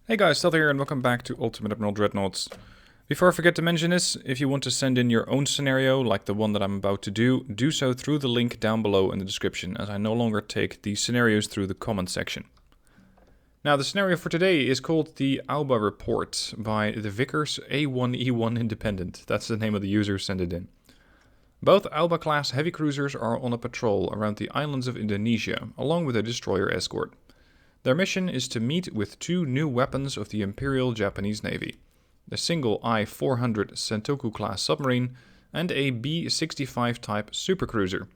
Hey guys, Stealth here and welcome back to Ultimate Admiral Dreadnoughts. Before I forget to mention this, if you want to send in your own scenario, like the one that I'm about to do so through the link down below in the description, as I no longer take the scenarios through the comment section. Now, the scenario for today is called the Alba Report by the Vickers A1E1 Independent. That's the name of the user who sent it in. Both Aoba-Class Heavy Cruisers are on a patrol around the islands of Indonesia, along with a destroyer escort. Their mission is to meet with two new weapons of the Imperial Japanese Navy, the single I-400 Sentoku-Class Submarine and a B65 Type Super Cruiser.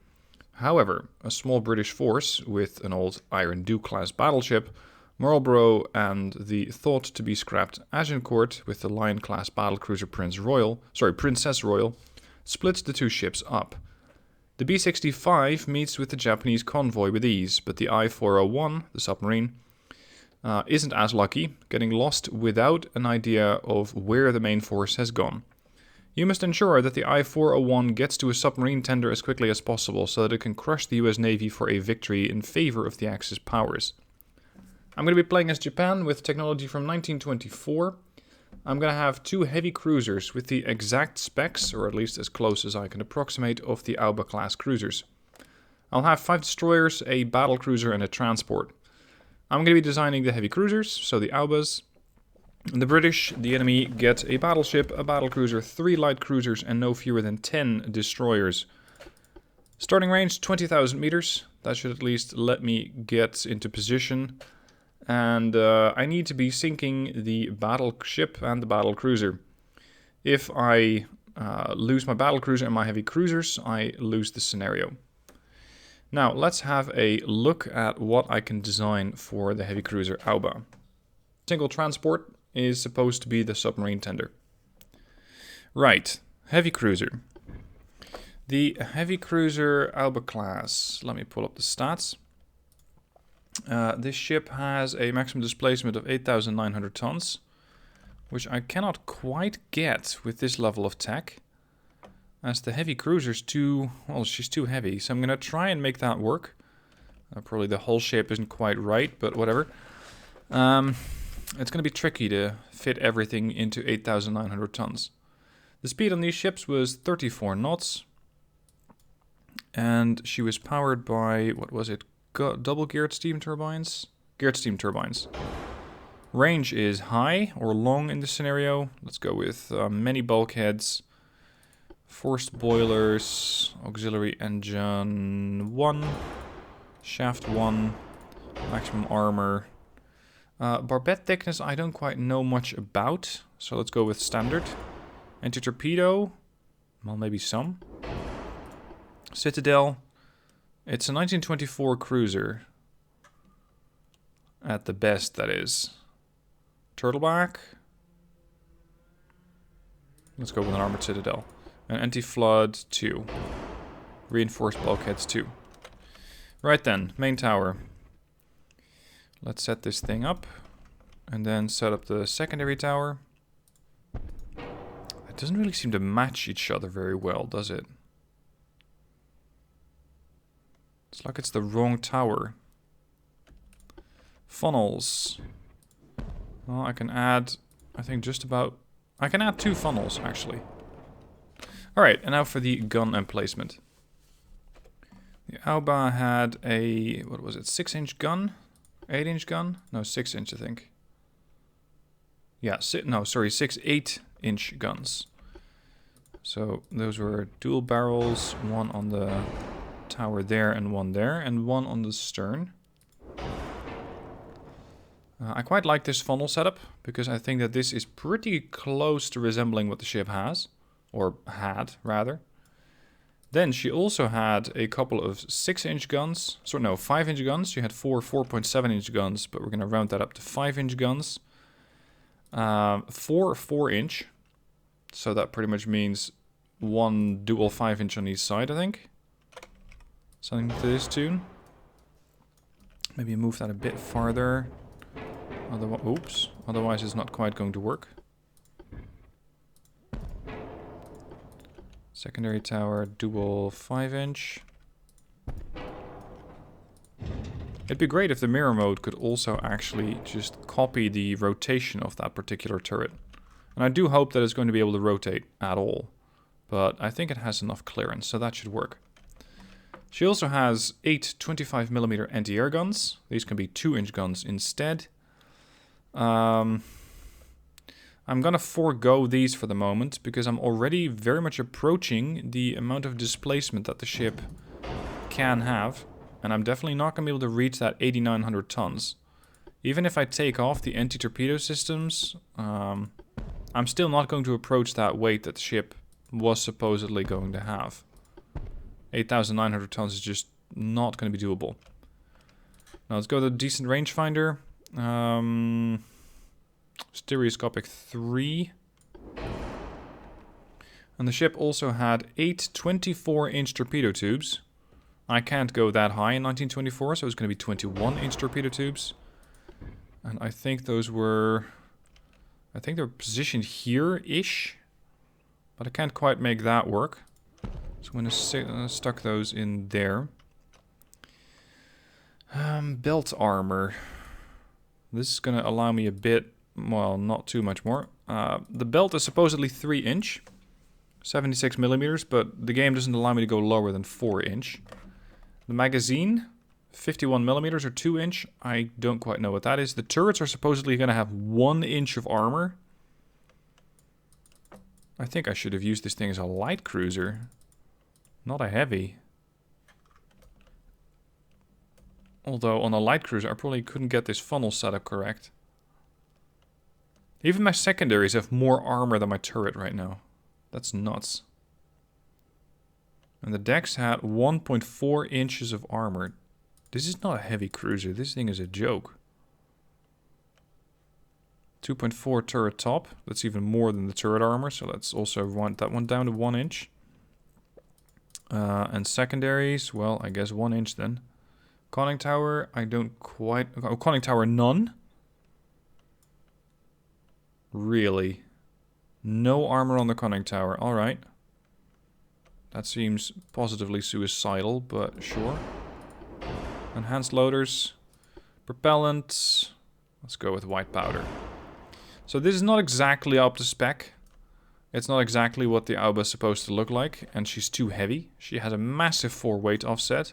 However, a small British force with an old Iron Duke-Class Battleship, Marlborough, and the thought-to-be-scrapped Agincourt with the Lion-Class Battlecruiser Princess Royal splits the two ships up. The B65 meets with the Japanese convoy with ease, but the I-401, the submarine, isn't as lucky, getting lost without an idea of where the main force has gone. You must ensure that the I-401 gets to a submarine tender as quickly as possible so that it can crush the US Navy for a victory in favor of the Axis powers. I'm going to be playing as Japan with technology from 1924. I'm going to have two heavy cruisers with the exact specs, or at least as close as I can approximate, of the Aoba-Class cruisers. I'll have 5 destroyers, a battlecruiser and a transport. I'm going to be designing the heavy cruisers, so the Aobas. The British, the enemy, get a battleship, a battlecruiser, 3 light cruisers and no fewer than 10 destroyers. Starting range 20,000 meters. That should at least let me get into position. And I need to be sinking the battleship and the battlecruiser. If I lose my battlecruiser and my heavy cruisers, I lose the scenario. Now, let's have a look at what I can design for the heavy cruiser Aoba. Single transport is supposed to be the Submarine Tender. Right, heavy cruiser. The heavy cruiser Aoba-Class. Let me pull up the stats. This ship has a maximum displacement of 8,900 tons, which I cannot quite get with this level of tech, as the heavy cruiser's she's too heavy, so I'm going to try and make that work. Probably the hull shape isn't quite right, but whatever. It's going to be tricky to fit everything into 8,900 tons. The speed on these ships was 34 knots, and she was powered by, what was it? Double geared steam turbines? Geared steam turbines. Range is high or long in this scenario. Let's go with many bulkheads, forced boilers, auxiliary engine 1, shaft 1, maximum armor. Barbette thickness I don't quite know much about, so let's go with standard. Anti-torpedo, well, maybe some. Citadel. It's a 1924 cruiser. At the best, that is. Turtleback. Let's go with an armored citadel. An anti-flood 2. Reinforced bulkheads 2. Right then, main tower. Let's set this thing up. And then set up the secondary tower. It doesn't really seem to match each other very well, does it? It's like it's the wrong tower. Funnels. Well, I can add, I think I can add 2 funnels, actually. Alright, and now for the gun emplacement. The Aoba had a, 6-inch gun? 8-inch gun? No, 6-inch, I think. Yeah, 6 8-inch guns. So those were dual barrels, one on the tower there and one on the stern. I quite like this funnel setup because I think that this is pretty close to resembling what the ship has, or had rather. Then she also had a couple of 6-inch guns, 5-inch guns. She had 4 4.7-inch guns, but we're going to round that up to 5-inch guns. 4 4-inch, so that pretty much means one dual 5-inch on each side, I think. Something to this tune. Maybe move that a bit farther. Otherwise it's not quite going to work. Secondary tower, dual 5-inch. It'd be great if the mirror mode could also actually just copy the rotation of that particular turret. And I do hope that it's going to be able to rotate at all. But I think it has enough clearance, so that should work. She also has 8 25mm anti-air guns. These can be 2-inch guns instead. I'm gonna forego these for the moment, because I'm already very much approaching the amount of displacement that the ship can have. And I'm definitely not gonna be able to reach that 8,900 tons. Even if I take off the anti-torpedo systems, I'm still not going to approach that weight that the ship was supposedly going to have. 8,900 tons is just not going to be doable. Now let's go to the decent rangefinder. Stereoscopic 3. And the ship also had 8 24-inch torpedo tubes. I can't go that high in 1924, so it's going to be 21-inch torpedo tubes. And I think those were... I think they're positioned here-ish. But I can't quite make that work. So I'm going to stuck those in there. Belt armor. This is going to allow me a bit, well, not too much more. The belt is supposedly 3-inch, 76mm, but the game doesn't allow me to go lower than 4-inch. The magazine, 51mm or 2-inch. I don't quite know what that is. The turrets are supposedly going to have 1 inch of armor. I think I should have used this thing as a light cruiser. Not a heavy. Although on a light cruiser I probably couldn't get this funnel setup correct. Even my secondaries have more armor than my turret right now. That's nuts. And the decks had 1.4 inches of armor. This is not a heavy cruiser. This thing is a joke. 2.4 turret top. That's even more than the turret armor. So let's also want that one down to 1 inch. And secondaries, well, I guess 1 inch then. Conning tower, I don't quite... Oh, conning tower, none? Really? No armor on the conning tower, alright. That seems positively suicidal, but sure. Enhanced loaders. Propellant. Let's go with white powder. So this is not exactly up to spec. It's not exactly what the Aoba is supposed to look like, and she's too heavy. She has a massive 4-weight offset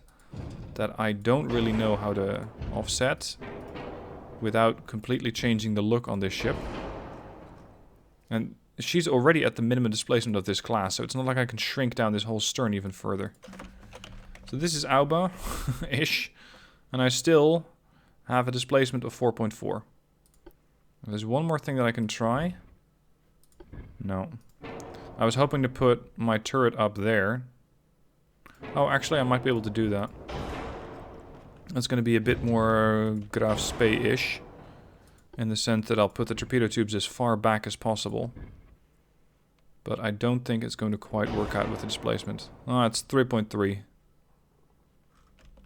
that I don't really know how to offset without completely changing the look on this ship. And she's already at the minimum displacement of this class, so it's not like I can shrink down this whole stern even further. So this is Aoba-ish, and I still have a displacement of 4.4. There's one more thing that I can try. No. I was hoping to put my turret up there. Oh, actually I might be able to do that. That's going to be a bit more Graf Spee-ish. In the sense that I'll put the torpedo tubes as far back as possible. But I don't think it's going to quite work out with the displacement. Oh, it's 3.3.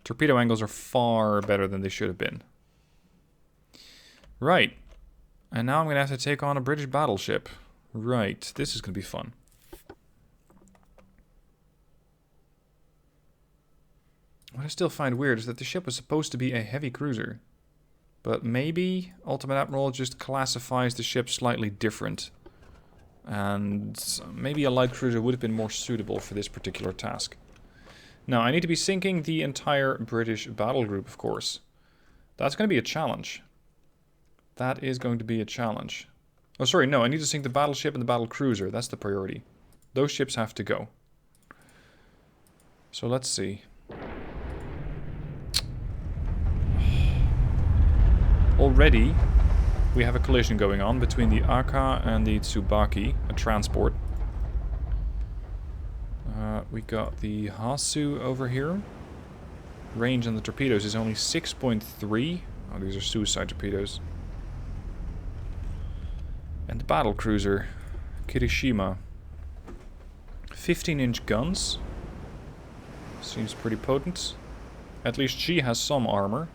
Torpedo angles are far better than they should have been. Right. And now I'm going to have to take on a British battleship. Right. This is going to be fun. What I still find weird is that the ship was supposed to be a heavy cruiser. But maybe Ultimate Admiral just classifies the ship slightly different. And maybe a light cruiser would have been more suitable for this particular task. Now, I need to be sinking the entire British battle group, of course. That's going to be a challenge. That is going to be a challenge. Oh, sorry, no, I need to sink the battleship and the battle cruiser. That's the priority. Those ships have to go. So let's see. Already, we have a collision going on between the Aka and the Tsubaki, a transport. We got the Hasu over here. Range on the torpedoes is only 6.3. Oh, these are suicide torpedoes. And the battle cruiser, Kirishima. 15-inch guns. Seems pretty potent. At least she has some armor.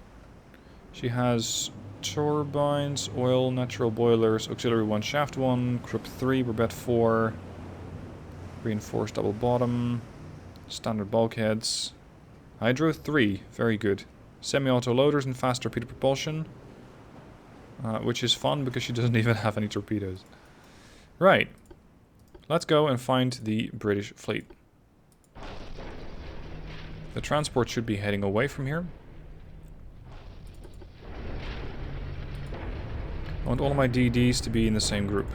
She has turbines, oil, natural boilers, auxiliary 1, shaft 1, croup 3, barbette 4, reinforced double bottom, standard bulkheads, hydro 3, very good. Semi-auto loaders and fast torpedo propulsion. Which is fun because she doesn't even have any torpedoes. Right. Let's go and find the British fleet. The transport should be heading away from here. I want all of my DDs to be in the same group.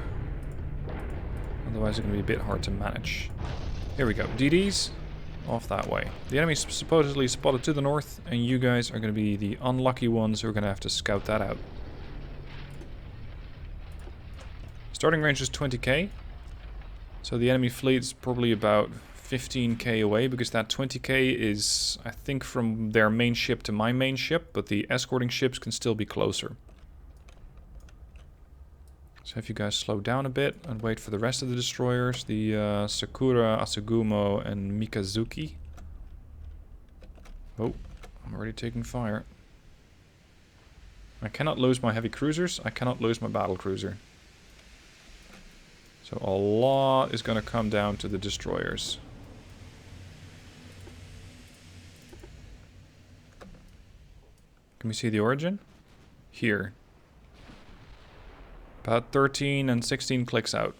Otherwise it's going to be a bit hard to manage. Here we go. DDs, off that way. The enemy's supposedly spotted to the north, and you guys are going to be the unlucky ones who are going to have to scout that out. Starting range is 20k. So the enemy fleet's probably about 15k away, because that 20k is, I think, from their main ship to my main ship, but the escorting ships can still be closer. So if you guys slow down a bit and wait for the rest of the destroyers, the Sakura, Asugumo, and Mikazuki. Oh, I'm already taking fire. I cannot lose my heavy cruisers, I cannot lose my battlecruiser. So a lot is going to come down to the destroyers. Can we see the origin? Here. About 13 and 16 clicks out.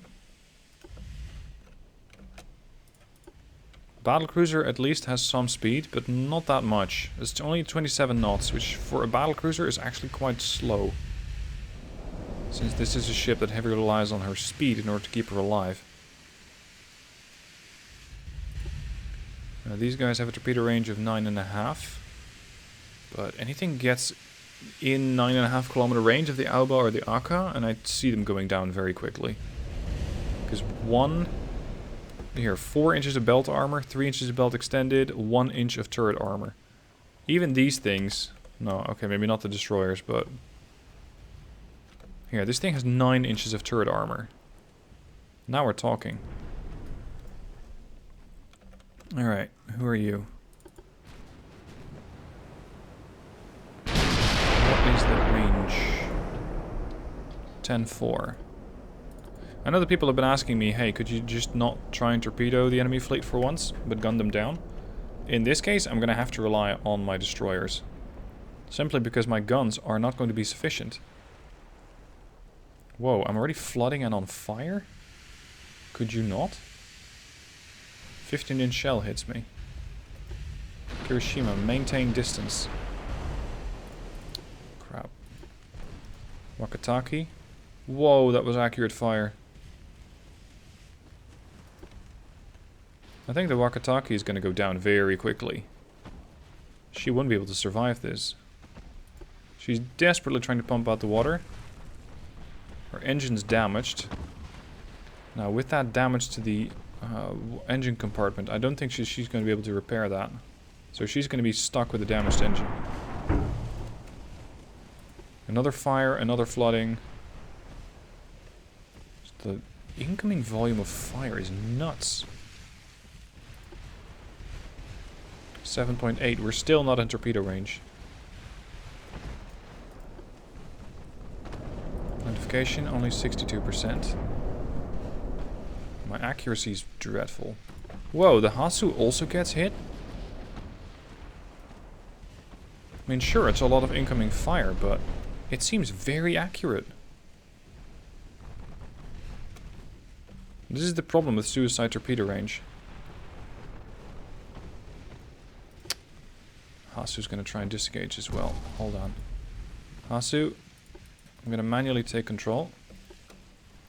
Battlecruiser at least has some speed, but not that much. It's only 27 knots, which for a battlecruiser is actually quite slow. Since this is a ship that heavily relies on her speed in order to keep her alive. Now these guys have a torpedo range of 9.5. But anything gets in 9.5 kilometer range of the Alba or the Aka, and I see them going down very quickly. Because 4 inches of belt armor, 3 inches of belt extended, 1 inch of turret armor. Even these things, no, okay, maybe not the destroyers, but here, this thing has 9 inches of turret armor. Now we're talking. Alright, who are you? What is the range? 10-4. I know that people have been asking me, hey, could you just not try and torpedo the enemy fleet for once, but gun them down? In this case, I'm going to have to rely on my destroyers. Simply because my guns are not going to be sufficient. Whoa, I'm already flooding and on fire? Could you not? 15-inch shell hits me. Hiroshima, maintain distance. Crap. Wakataki. Whoa, that was accurate fire. I think the Wakataki is going to go down very quickly. She wouldn't be able to survive this. She's desperately trying to pump out the water. Her engine's damaged. Now with that damage to the engine compartment, I don't think she's going to be able to repair that. So she's going to be stuck with a damaged engine. Another fire, another flooding. The incoming volume of fire is nuts. 7.8, we're still not in torpedo range. Identification, only 62%. My accuracy is dreadful. Whoa, the Hasu also gets hit? I mean, sure, it's a lot of incoming fire, but it seems very accurate. This is the problem with suicide torpedo range. Hasu's going to try and disengage as well. Hold on. Hasu, I'm going to manually take control.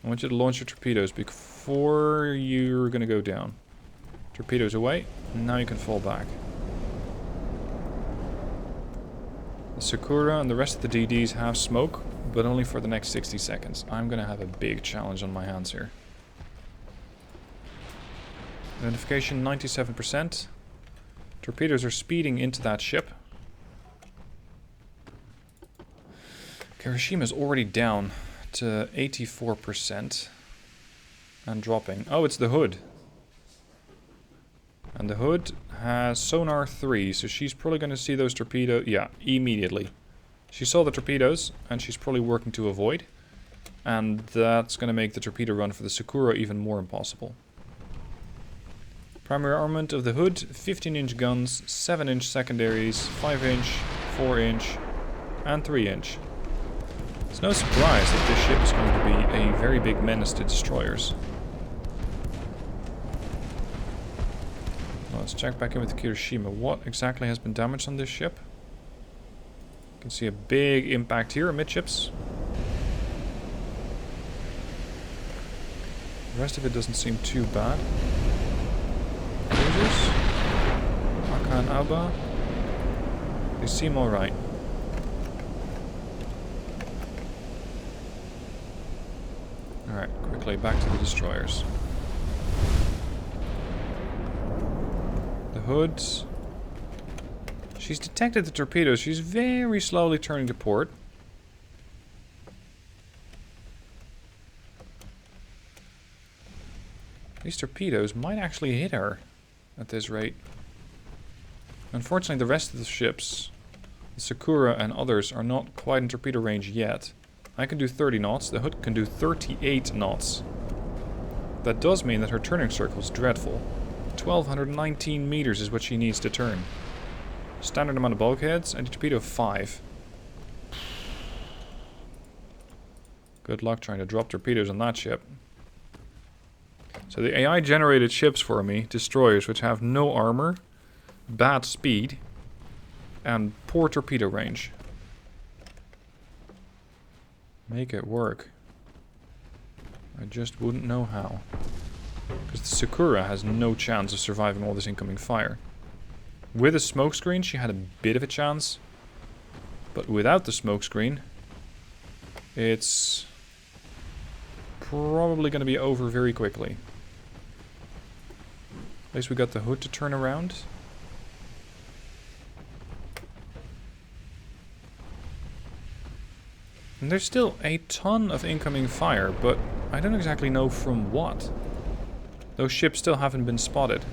I want you to launch your torpedoes before you're going to go down. Torpedoes away. Now you can fall back. The Sakura and the rest of the DDs have smoke, but only for the next 60 seconds. I'm going to have a big challenge on my hands here. Identification 97%. Torpedoes are speeding into that ship. Hiroshima is already down to 84% and dropping. Oh, it's the Hood. And the Hood has sonar 3, so she's probably going to see those torpedoes. Yeah, immediately. She saw the torpedoes, and she's probably working to avoid. And that's going to make the torpedo run for the Sakura even more impossible. Primary armament of the Hood, 15-inch guns, 7-inch secondaries, 5-inch, 4-inch, and 3-inch. It's no surprise that this ship is going to be a very big menace to destroyers. Well, let's check back in with Kirishima. What exactly has been damaged on this ship? You can see a big impact here amidships. The rest of it doesn't seem too bad. Cruisers? Aka and Alba? They seem alright. Alright, quickly back to the destroyers. The hoods. She's detected the torpedoes. She's very slowly turning to port. These torpedoes might actually hit her at this rate. Unfortunately, the rest of the ships, the Sakura and others, are not quite in torpedo range yet. I can do 30 knots, the hood can do 38 knots. That does mean that her turning circle is dreadful. 1219 meters is what she needs to turn. Standard amount of bulkheads and a torpedo of 5. Good luck trying to drop torpedoes on that ship. So the AI generated ships for me, destroyers which have no armor, bad speed, and poor torpedo range. Make it work. I just wouldn't know how. Because the Sakura has no chance of surviving all this incoming fire. With a smokescreen, she had a bit of a chance. But without the smokescreen, it's probably going to be over very quickly. At least we got the hood to turn around. And there's still a ton of incoming fire, but I don't exactly know from what. Those ships still haven't been spotted.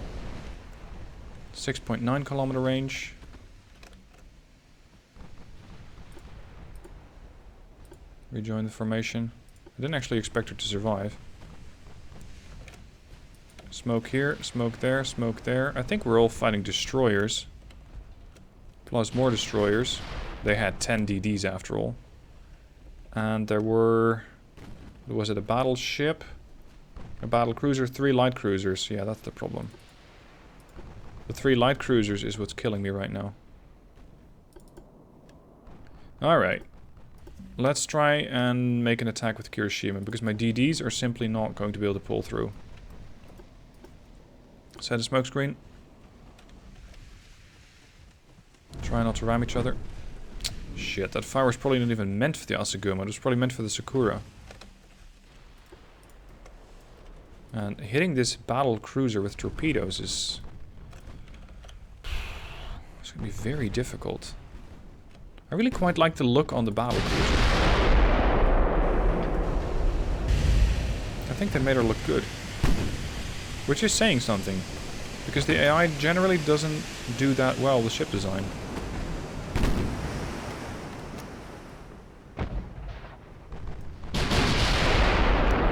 6.9 kilometer range. Rejoin the formation. I didn't actually expect her to survive. Smoke here, smoke there, smoke there. I think we're all fighting destroyers. Plus more destroyers. They had 10 DDs after all. And there were... was it a battleship? A battlecruiser, 3 light cruisers. Yeah, that's the problem. The 3 light cruisers is what's killing me right now. Alright. Let's try and make an attack with Kirishima, because my DDs are simply not going to be able to pull through. Set a smoke screen. Try not to ram each other. Shit, that fire was probably not even meant for the Asaguma. It was probably meant for the Sakura. And hitting this battle cruiser with torpedoes is... it's going to be very difficult. I really quite like the look on the battle cruiser. I think they made her look good. Which is saying something. Because the AI generally doesn't do that well with ship design.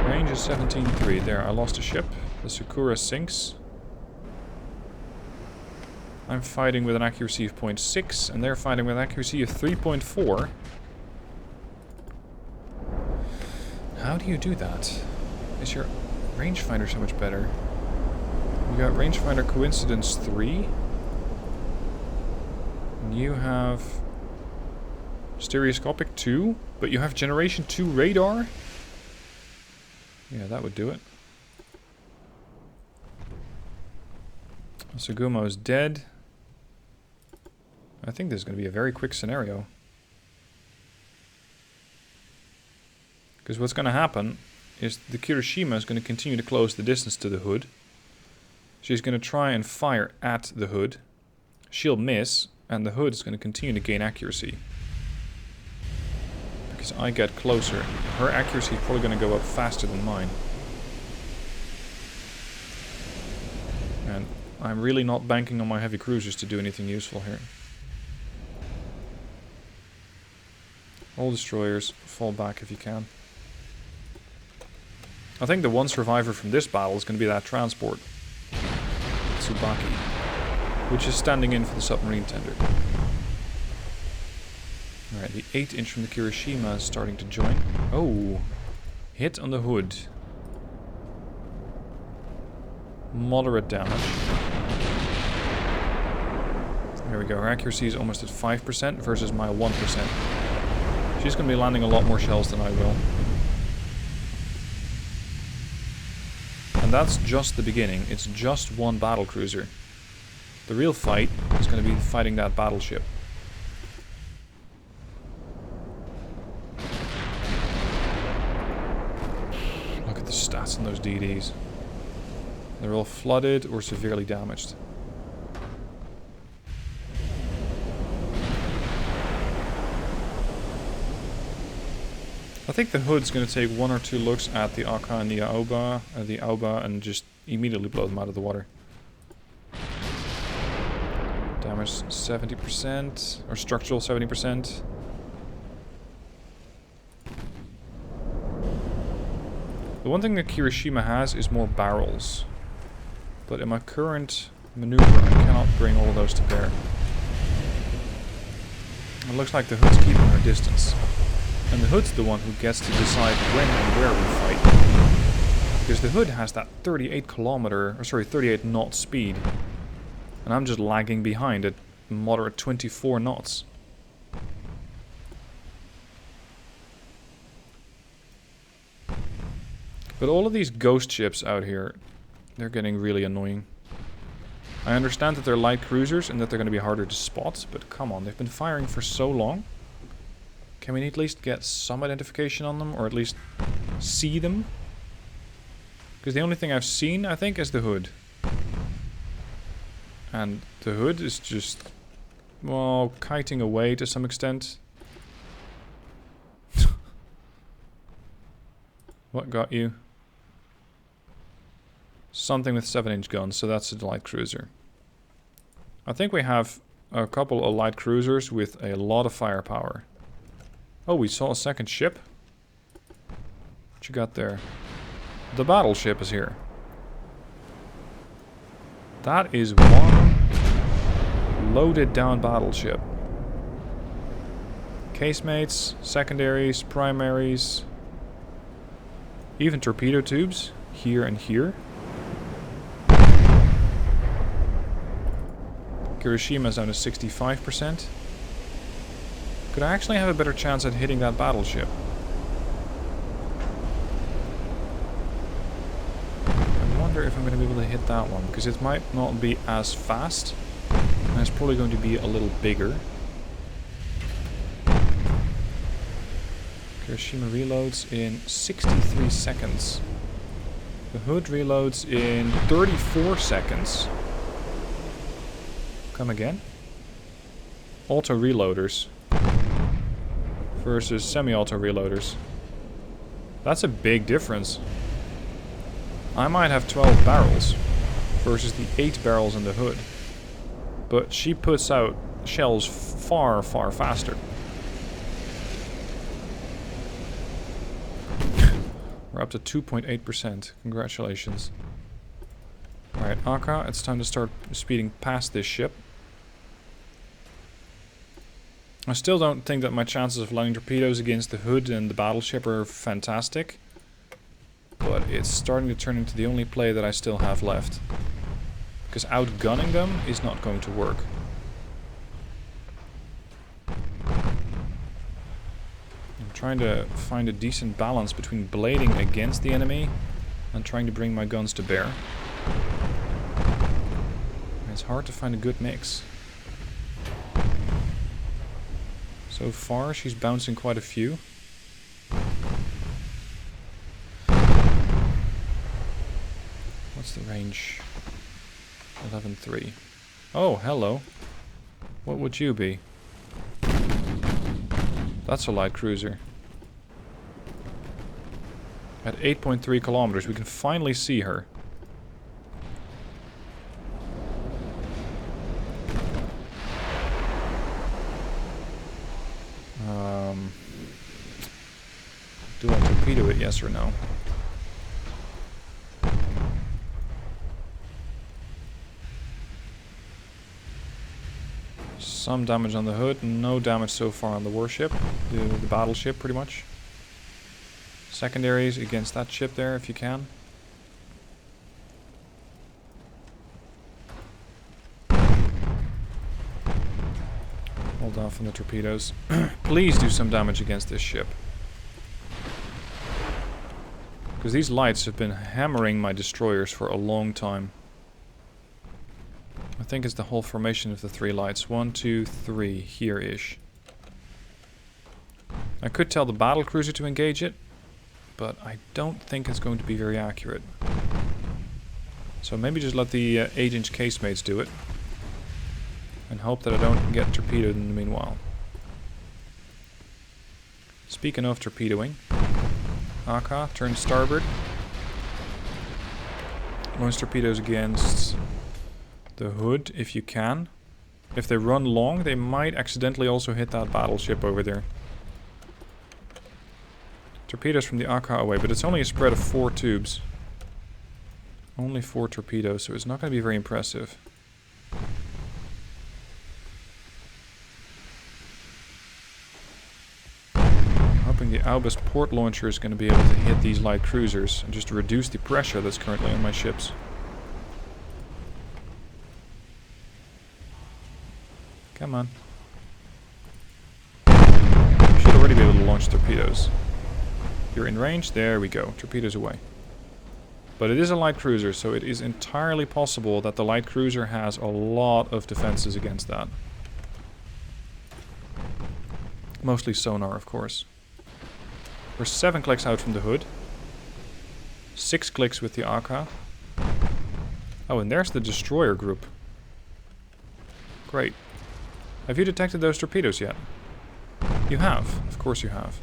Range is 17.3. There, I lost a ship. The Sakura sinks. I'm fighting with an accuracy of 0.6, and they're fighting with an accuracy of 3.4. How do you do that? Is your rangefinder so much better? You got rangefinder coincidence 3. And you have stereoscopic 2, but you have generation 2 radar? Yeah, that would do it. Asaguma is dead. I think this is going to be a very quick scenario. Because what's going to happen is the Kirishima is going to continue to close the distance to the hood. She's going to try and fire at the hood. She'll miss, and the hood is going to continue to gain accuracy. Because I get closer. Her accuracy is probably going to go up faster than mine. And I'm really not banking on my heavy cruisers to do anything useful here. All destroyers, fall back if you can. I think the one survivor from this battle is going to be that transport. Tsubaki. Which is standing in for the submarine tender. Alright, the 8-inch from the Kirishima is starting to join. Oh, hit on the hood. Moderate damage. There we go, her accuracy is almost at 5% versus my 1%. She's going to be landing a lot more shells than I will. And that's just the beginning. It's just one battlecruiser. The real fight is going to be fighting that battleship. Look at the stats on those DDs. They're all flooded or severely damaged. I think the hood's going to take 1 or 2 looks at the Aka and the Aoba, and just immediately blow them out of the water. Damage 70%, or structural 70%. The one thing that Kirishima has is more barrels. But in my current maneuver, I cannot bring all of those to bear. It looks like the hood's keeping her distance. And the hood's the one who gets to decide when and where we fight. Because the hood has that 38 knot speed. And I'm just lagging behind at moderate 24 knots. But all of these ghost ships out here, they're getting really annoying. I understand that they're light cruisers and that they're going to be harder to spot, but come on, they've been firing for so long. Can we at least get some identification on them, or at least see them? Because the only thing I've seen, I think, is the hood. And the hood is just, well, kiting away to some extent. What got you? Something with 7-inch guns, so that's a light cruiser. I think we have a couple of light cruisers with a lot of firepower. Oh, we saw a second ship. What you got there? The battleship is here. That is one loaded down battleship. Casemates, secondaries, primaries, even torpedo tubes here and here. Kirishima's down to 65%. Could I actually have a better chance at hitting that battleship? I wonder if I'm going to be able to hit that one, because it might not be as fast, and it's probably going to be a little bigger. Kirishima reloads in 63 seconds. The hood reloads in 34 seconds. Come again? Auto reloaders versus semi-auto reloaders. That's a big difference. I might have 12 barrels versus the 8 barrels in the hood. But she puts out shells far, far faster. We're up to 2.8%. Congratulations. Alright, Aka, it's time to start speeding past this ship. I still don't think that my chances of landing torpedoes against the hood and the battleship are fantastic. But it's starting to turn into the only play that I still have left. Because outgunning them is not going to work. I'm trying to find a decent balance between blading against the enemy and trying to bring my guns to bear. It's hard to find a good mix. So far, she's bouncing quite a few. What's the range? 11.3. Oh, hello. What would you be? That's a light cruiser. At 8.3 kilometers, we can finally see her. Do I torpedo it, yes or no? Some damage on the hood, no damage so far on the warship, the battleship pretty much. Secondaries against that ship there if you can. Hold off on the torpedoes. Please do some damage against this ship. Because these lights have been hammering my destroyers for a long time. I think it's the whole formation of the 3 lights. 1, 2, 3, here-ish. I could tell the battlecruiser to engage it, but I don't think it's going to be very accurate. So maybe just let the 8-inch casemates do it. And hope that I don't get torpedoed in the meanwhile. Speaking of torpedoing, Aka, turn starboard. Launch torpedoes against the hood if you can. If they run long, they might accidentally also hit that battleship over there. Torpedoes from the Aka away, but it's only a spread of 4 tubes. Only 4 torpedoes, so it's not going to be very impressive. Hoping the Alba's port launcher is going to be able to hit these light cruisers and just reduce the pressure that's currently on my ships. Come on. You should already be able to launch torpedoes. You're in range, there we go, torpedoes away. But it is a light cruiser, so it is entirely possible that the light cruiser has a lot of defenses against that. Mostly sonar, of course. We're 7 clicks out from the hood. 6 clicks with the Aka. Oh, and there's the destroyer group. Great. Have you detected those torpedoes yet? You have. Of course you have.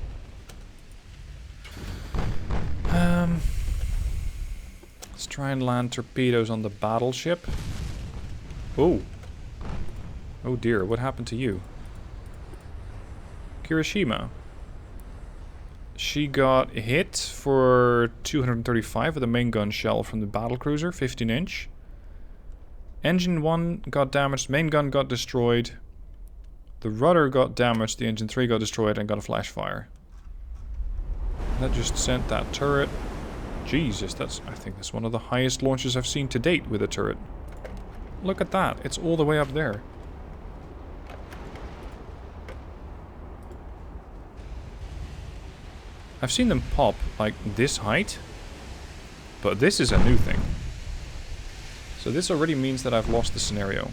Let's try and land torpedoes on the battleship. Oh. Oh dear, what happened to you? Kirishima. She got hit for 235 with a main gun shell from the battlecruiser, 15-inch. Engine 1 got damaged, main gun got destroyed. The rudder got damaged, the engine 3 got destroyed and got a flash fire. That just sent that turret. Jesus, I think that's one of the highest launches I've seen to date with a turret. Look at that, it's all the way up there. I've seen them pop like this height, but this is a new thing. So this already means that I've lost the scenario.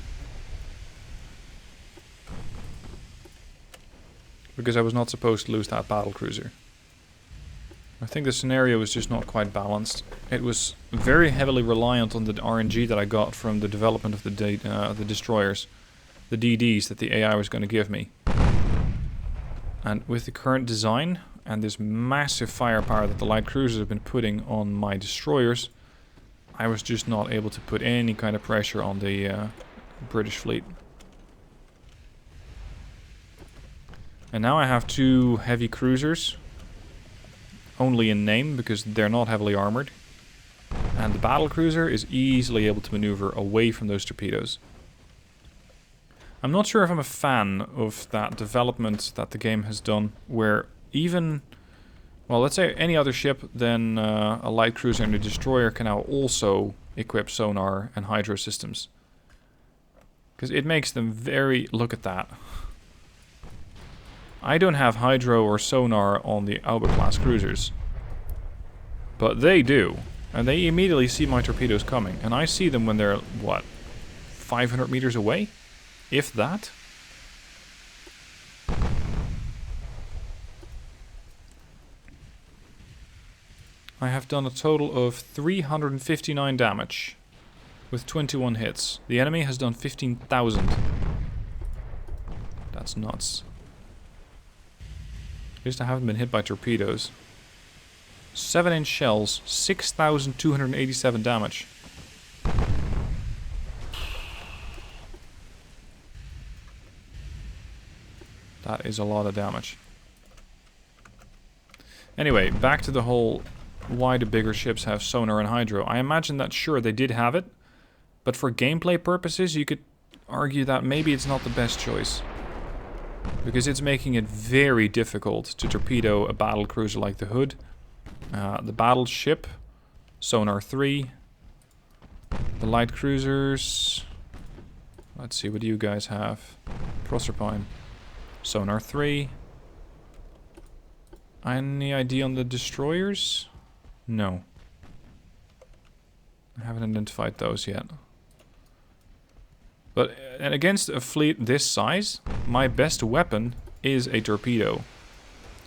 Because I was not supposed to lose that battlecruiser. I think the scenario was just not quite balanced. It was very heavily reliant on the RNG that I got from the development of the destroyers. The DDs that the AI was going to give me. And with the current design and this massive firepower that the light cruisers have been putting on my destroyers, I was just not able to put any kind of pressure on the British fleet. And now I have 2 heavy cruisers. Only in name, because they're not heavily armored. And the battlecruiser is easily able to maneuver away from those torpedoes. I'm not sure if I'm a fan of that development that the game has done, where even, well, let's say any other ship than a light cruiser and a destroyer can now also equip sonar and hydro systems. Because it makes them very, look at that. I don't have hydro or sonar on the Aoba-Class cruisers. But they do. And they immediately see my torpedoes coming. And I see them when they're, what, 500 meters away? If that? I have done a total of 359 damage. With 21 hits. The enemy has done 15,000. That's nuts. At least I haven't been hit by torpedoes. 7-inch shells, 6,287 damage. That is a lot of damage. Anyway, back to the whole why the bigger ships have sonar and hydro. I imagine that sure they did have it, but for gameplay purposes you could argue that maybe it's not the best choice. Because it's making it very difficult to torpedo a battle cruiser like the Hood. The battleship, sonar 3. The light cruisers. Let's see, what do you guys have? Proserpine. Sonar 3. Any idea on the destroyers? No. I haven't identified those yet. But and against a fleet this size, my best weapon is a torpedo.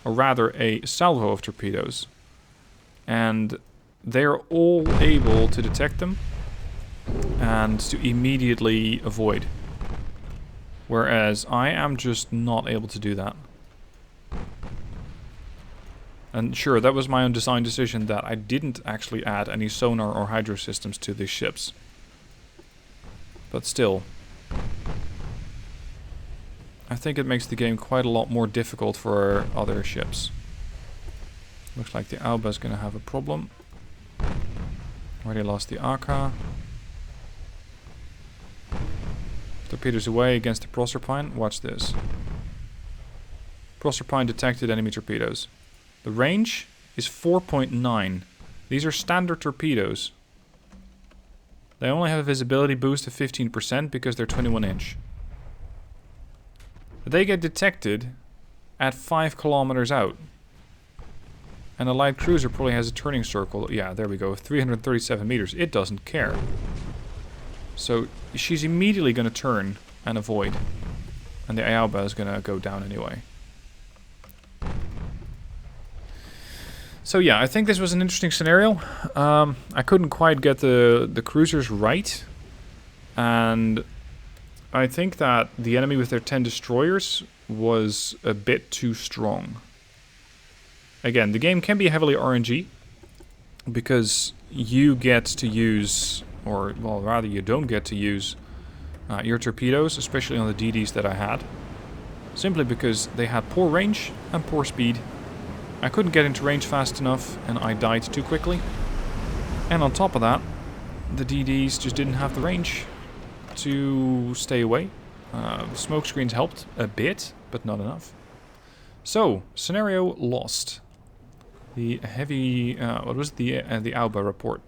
Or rather, a salvo of torpedoes. And they're all able to detect them and to immediately avoid. Whereas I am just not able to do that. And sure, that was my own design decision that I didn't actually add any sonar or hydro systems to these ships. But still, I think it makes the game quite a lot more difficult for other ships. Looks like the Alba is going to have a problem. Already lost the Aka. Torpedoes away against the Proserpine. Watch this. Proserpine detected enemy torpedoes. The range is 4.9. These are standard torpedoes. They only have a visibility boost of 15% because they're 21 inch. They get detected at 5 kilometers out. And a light cruiser probably has a turning circle. Yeah, there we go. 337 meters. It doesn't care. So she's immediately going to turn and avoid. And the Aoba is going to go down anyway. So yeah, I think this was an interesting scenario. I couldn't quite get the cruisers right. And I think that the enemy with their 10 destroyers was a bit too strong. Again, the game can be heavily RNG. Because you get to use, or well rather you don't get to use your torpedoes, especially on the DDs that I had. Simply because they had poor range and poor speed. I couldn't get into range fast enough and I died too quickly. And on top of that, the DDs just didn't have the range to stay away. The smoke screens helped a bit, but not enough. So, scenario lost. The heavy, what was the Alba report?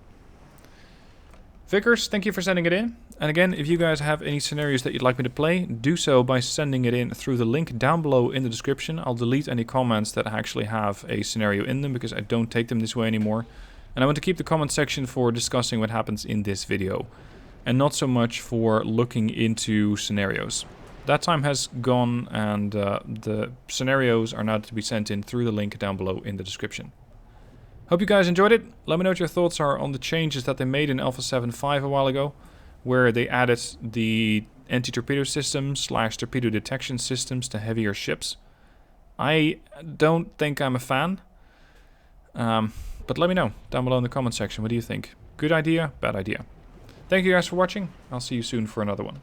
Vickers, thank you for sending it in. And again, if you guys have any scenarios that you'd like me to play, do so by sending it in through the link down below in the description. I'll delete any comments that actually have a scenario in them because I don't take them this way anymore. And I want to keep the comment section for discussing what happens in this video. And not so much for looking into scenarios. That time has gone and the scenarios are now to be sent in through the link down below in the description. Hope you guys enjoyed it. Let me know what your thoughts are on the changes that they made in Alpha 7.5 a while ago, where they added the anti-torpedo systems / torpedo detection systems to heavier ships. I don't think I'm a fan, but let me know down below in the comment section. What do you think? Good idea? Bad idea? Thank you guys for watching. I'll see you soon for another one.